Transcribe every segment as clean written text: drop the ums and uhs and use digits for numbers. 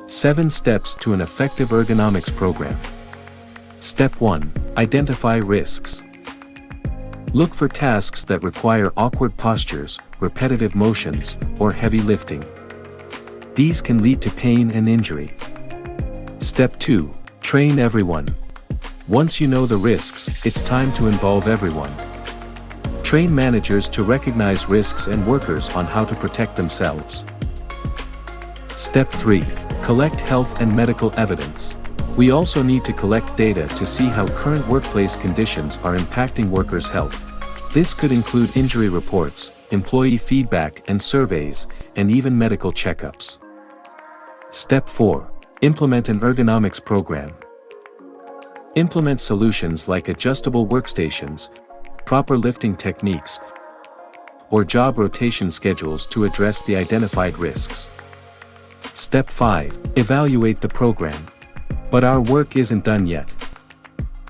7 Steps to an Effective Ergonomics Program. Step 1. Identify risks. Look for tasks that require awkward postures, repetitive motions, or heavy lifting. These can lead to pain and injury. Step 2. Train everyone. Once you know the risks, it's time to involve everyone. Train managers to recognize risks and workers on how to protect themselves. Step 3. Collect health and medical evidence. We also need to collect data to see how current workplace conditions are impacting workers' health. This could include injury reports, employee feedback and surveys, and even medical checkups. Step 4. Implement an ergonomics program. Implement solutions like adjustable workstations, proper lifting techniques, or job rotation schedules to address the identified risks. Step 5. Evaluate the program. But our work isn't done yet.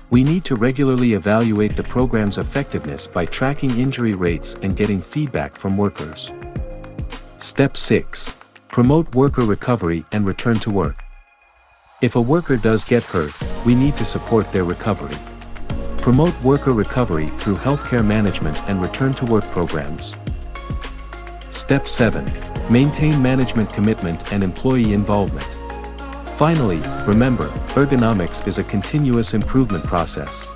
We need to regularly evaluate the program's effectiveness by tracking injury rates and getting feedback from workers. Step 6. Promote worker recovery and return to work. If a worker does get hurt, we need to support their recovery. Promote worker recovery through healthcare management and return-to-work programs. Step 7. Maintain management commitment and employee involvement. Finally, remember, ergonomics is a continuous improvement process.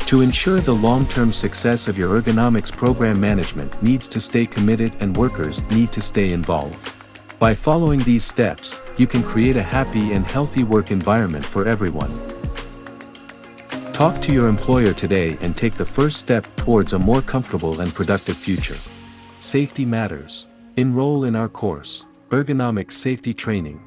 To ensure the long-term success of your ergonomics program, management needs to stay committed and workers need to stay involved. By following these steps, you can create a happy and healthy work environment for everyone. Talk to your employer today and take the first step towards a more comfortable and productive future. Safety matters. Enroll in our course, Ergonomics Safety Training.